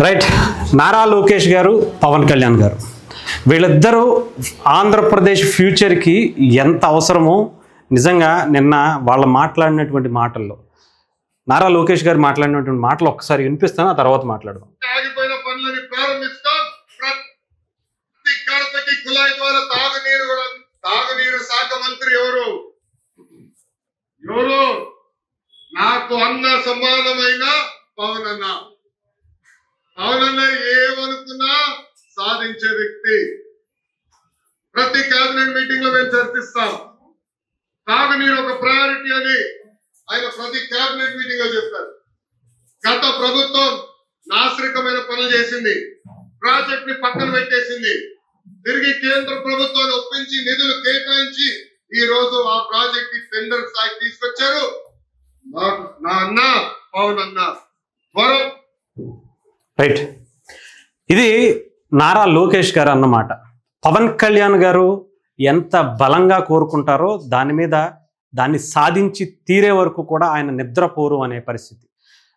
Right. Nara Lokesh గారు, పవన్ కళ్యాణ్ గారు వీళ్ళిద్దరూ ఆంధ్రప్రదేశ్ ఫ్యూచర్కి ఎంత అవసరమో నిజంగా నిన్న వాళ్ళు మాట్లాడినటువంటి మాటల్లో నారా లోకేష్ గారు మాట్లాడినటువంటి మాటలు ఒక్కసారి వినిపిస్తాను, ఆ తర్వాత మాట్లాడదాం. ఆగిపోయిన పనులని ప్రారంభిస్తాం. ప్రతి గడపకి కుళాయి ద్వారా తాగునీరు శాఖ మంత్రి ఎవరు నాకు అన్న సమానమైన పవన్ అన్న. పవన్ అన్న ఏమనుకున్నా సాధించే వ్యక్తి. ప్రతి కేబినెట్ మీటింగ్ లో మేము చర్చిస్తాం. తాగునీరు ఒక ప్రయారిటీ అని ఆయన ప్రతి కేబినెట్ మీటింగ్ లో చెప్పారు. గత ప్రభుత్వం నాశరికమైన పనులు చేసింది, ప్రాజెక్ట్ ని పక్కన పెట్టేసింది. తిరిగి కేంద్ర ప్రభుత్వాన్ని ఒప్పించి నిధులు కేటాయించి ఈ రోజు ఆ ప్రాజెక్ట్ ని టెండర్ స్థాయికి తీసుకొచ్చారు. నా అన్న పవన్ అన్న వరం. రైట్. ఇది నారా లోకేష్ గారు అన్నమాట. పవన్ కళ్యాణ్ గారు ఎంత బలంగా కోరుకుంటారో దాన్ని సాధించి తీరే వరకు కూడా ఆయన నిద్రపోరు అనే పరిస్థితి.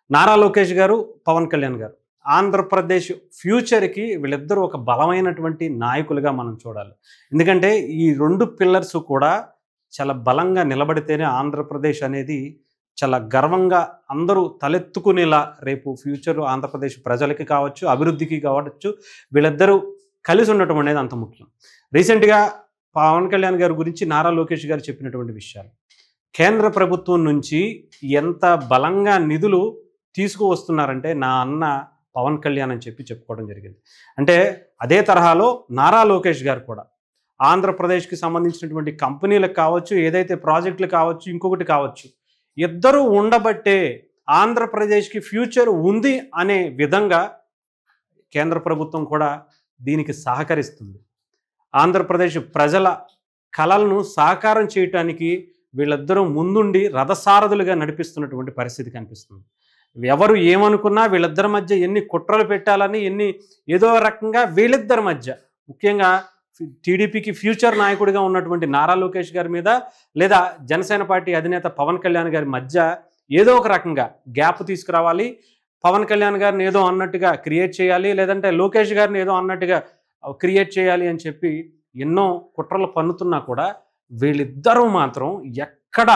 నారా లోకేష్ గారు, పవన్ కళ్యాణ్ గారు ఆంధ్రప్రదేశ్ ఫ్యూచర్కి వీళ్ళిద్దరూ ఒక బలమైనటువంటి నాయకులుగా మనం చూడాలి. ఎందుకంటే ఈ రెండు పిల్లర్స్ కూడా చాలా బలంగా నిలబడితేనే ఆంధ్రప్రదేశ్ అనేది చాలా గర్వంగా అందరూ తలెత్తుకునేలా రేపు ఫ్యూచర్ ఆంధ్రప్రదేశ్ ప్రజలకి కావచ్చు, అభివృద్ధికి కావచ్చు, వీళ్ళిద్దరూ కలిసి ఉండటం అనేది అంత ముఖ్యం. రీసెంట్గా పవన్ కళ్యాణ్ గారి గురించి నారా లోకేష్ గారు చెప్పినటువంటి విషయాలు, కేంద్ర ప్రభుత్వం నుంచి ఎంత బలంగా నిధులు తీసుకువస్తున్నారంటే నా అన్న పవన్ కళ్యాణ్ అని చెప్పుకోవడం జరిగింది. అంటే అదే తరహాలో నారా లోకేష్ గారు కూడా ఆంధ్రప్రదేశ్కి సంబంధించినటువంటి కంపెనీలకు కావచ్చు, ఏదైతే ప్రాజెక్టులు కావచ్చు, ఇంకొకటి కావచ్చు, ఇద్దరూ ఉండబట్టే ఆంధ్రప్రదేశ్కి ఫ్యూచర్ ఉంది అనే విధంగా కేంద్ర ప్రభుత్వం కూడా దీనికి సహకరిస్తుంది. ఆంధ్రప్రదేశ్ ప్రజల కలలను సాకారం చేయటానికి వీళ్ళిద్దరూ ముందుండి రథసారథులుగా నడిపిస్తున్నటువంటి పరిస్థితి కనిపిస్తుంది. ఎవరు ఏమనుకున్నా వీళ్ళిద్దరి మధ్య ఎన్ని కుట్రలు పెట్టాలని ఏదో రకంగా వీళ్ళిద్దరి మధ్య, ముఖ్యంగా టీడీపీకి ఫ్యూచర్ నాయకుడిగా ఉన్నటువంటి నారా లోకేష్ గారి మీద లేదా జనసేన పార్టీ అధినేత పవన్ కళ్యాణ్ గారి మధ్య ఏదో ఒక రకంగా గ్యాప్ తీసుకురావాలి. పవన్ కళ్యాణ్ గారిని ఏదో అన్నట్టుగా క్రియేట్ చేయాలి, లేదంటే లోకేష్ గారిని ఏదో అన్నట్టుగా క్రియేట్ చేయాలి అని చెప్పి ఎన్నో కుట్రలు పన్నుతున్నా కూడా వీళ్ళిద్దరూ మాత్రం ఎక్కడ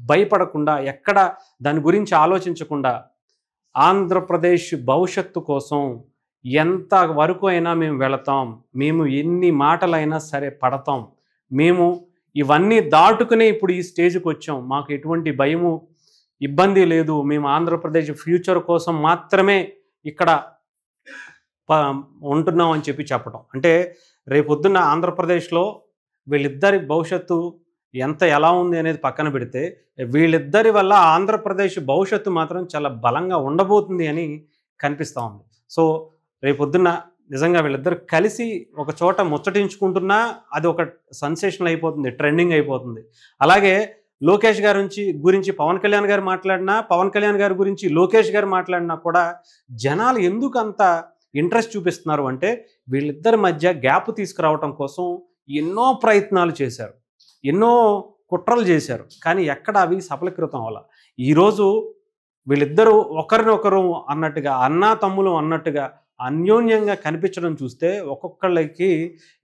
భయపడకుండా, ఎక్కడ దాని గురించి ఆలోచించకుండా ఆంధ్రప్రదేశ్ భవిష్యత్తు కోసం ఎంత వరకు అయినా మేము వెళతాం, మేము ఎన్ని మాటలైనా సరే పడతాం, మేము ఇవన్నీ దాటుకునే ఇప్పుడు ఈ స్టేజ్కి వచ్చాం, మాకు ఎటువంటి భయము ఇబ్బంది లేదు, మేము ఆంధ్రప్రదేశ్ ఫ్యూచర్ కోసం మాత్రమే ఇక్కడ ఉంటున్నాం అని చెప్పడం. అంటే రేపొద్దున్న ఆంధ్రప్రదేశ్లో వీళ్ళిద్దరి భవిష్యత్తు ఎలా ఉంది అనేది పక్కన పెడితే వీళ్ళిద్దరి వల్ల ఆంధ్రప్రదేశ్ భవిష్యత్తు మాత్రం చాలా బలంగా ఉండబోతుంది అని కనిపిస్తూ ఉంది. సో రేపొద్దున్న నిజంగా వీళ్ళిద్దరు కలిసి ఒక చోట ముచ్చటించుకుంటున్నా అది ఒక సెన్సేషన్ అయిపోతుంది, ట్రెండింగ్ అయిపోతుంది. అలాగే లోకేష్ గారి గురించి పవన్ కళ్యాణ్ గారు మాట్లాడినా, పవన్ కళ్యాణ్ గారి గురించి లోకేష్ గారు మాట్లాడినా కూడా జనాలు ఎందుకు అంత ఇంట్రెస్ట్ చూపిస్తున్నారు అంటే వీళ్ళిద్దరి మధ్య గ్యాప్ తీసుకురావటం కోసం ఎన్నో ప్రయత్నాలు చేశారు, ఎన్నో కుట్రలు చేశారు, కానీ ఎక్కడ అవి సఫలీకృతం అవ్వాల. ఈరోజు వీళ్ళిద్దరూ ఒకరినొకరు అన్నట్టుగా, అన్నా తమ్ములు అన్నట్టుగా అన్యోన్యంగా కనిపించడం చూస్తే ఒక్కొక్కళ్ళకి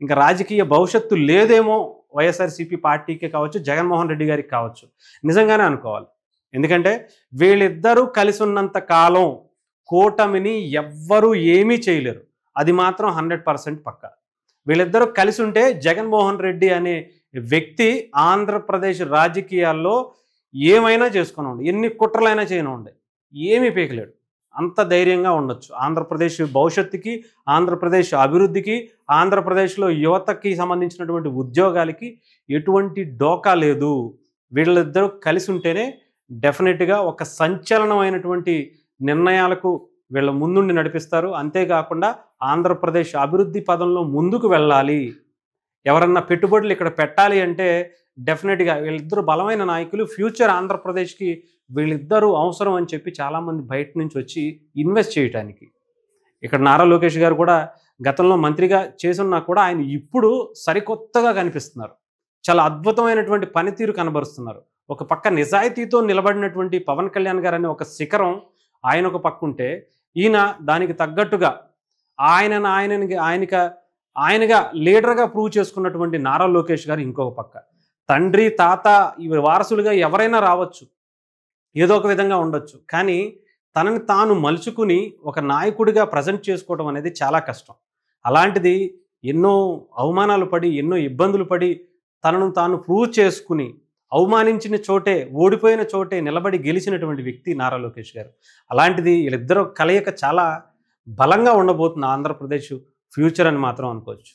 ఇంకా రాజకీయ భవిష్యత్తు లేదేమో వైఎస్ఆర్సీపీ పార్టీకి కావచ్చు, జగన్మోహన్ రెడ్డి గారికి కావచ్చు, నిజంగానే అనుకోవాలి. ఎందుకంటే వీళ్ళిద్దరూ కలిసి ఉన్నంత కాలం కూటమిని ఎవ్వరూ ఏమీ చేయలేరు, అది మాత్రం 100% పక్కా. వీళ్ళిద్దరూ కలిసి ఉంటే జగన్మోహన్ రెడ్డి అనే వ్యక్తి ఆంధ్రప్రదేశ్ రాజకీయాల్లో ఏమైనా చేసుకుని ఎన్ని కుట్రలైనా చేయనివ్వండి, ఏమీ పీకలేడు, అంత ధైర్యంగా ఉండొచ్చు. ఆంధ్రప్రదేశ్ భవిష్యత్తుకి, ఆంధ్రప్రదేశ్ అభివృద్ధికి, ఆంధ్రప్రదేశ్లో యువతకి సంబంధించినటువంటి ఉద్యోగాలకి ఎటువంటి డోకా లేదు. వీళ్ళిద్దరూ కలిసి ఉంటేనే డెఫినెట్గా ఒక సంచలనమైనటువంటి నిర్ణయాలకు వీళ్ళ ముందుండి నడిపిస్తారు. అంతేకాకుండా ఆంధ్రప్రదేశ్ అభివృద్ధి పదంలో ముందుకు వెళ్ళాలి, ఎవరన్నా పెట్టుబడులు ఇక్కడ పెట్టాలి అంటే డెఫినెట్గా వీళ్ళిద్దరూ బలమైన నాయకులు. ఫ్యూచర్ ఆంధ్రప్రదేశ్కి వీళ్ళిద్దరూ అవసరం అని చెప్పి చాలామంది బయట నుంచి వచ్చి ఇన్వెస్ట్ చేయడానికి. ఇక్కడ నారా లోకేష్ గారు కూడా గతంలో మంత్రిగా చేసున్నా కూడా ఆయన ఇప్పుడు సరికొత్తగా కనిపిస్తున్నారు, చాలా అద్భుతమైనటువంటి పనితీరు కనబరుస్తున్నారు. ఒక పక్క నిజాయితీతో నిలబడినటువంటి పవన్ కళ్యాణ్ గారు అనే ఒక శిఖరం ఆయన ఒక పక్క ఉంటే, ఈయన దానికి తగ్గట్టుగా ఆయనగా లీడర్గా ప్రూవ్ చేసుకున్నటువంటి నారా లోకేష్ గారు ఇంకొక పక్క. తండ్రి తాత ఇవి వారసులుగా ఎవరైనా రావచ్చు, ఏదో ఒక విధంగా ఉండొచ్చు. కానీ తనని తాను మలుచుకుని ఒక నాయకుడిగా ప్రజెంట్ చేసుకోవడం అనేది చాలా కష్టం. అలాంటిది ఎన్నో అవమానాలు పడి, ఎన్నో ఇబ్బందులు పడి, తనను తాను ప్రూవ్ చేసుకుని, అవమానించిన చోటే, ఓడిపోయిన చోటే నిలబడి గెలిచినటువంటి వ్యక్తి నారా లోకేష్ గారు. అలాంటిది వీళ్ళిద్దరూ కలయిక చాలా బలంగా ఉండబోతుంది ఆంధ్రప్రదేశ్ ఫ్యూచర్ అని మాత్రం అనుకోవచ్చు.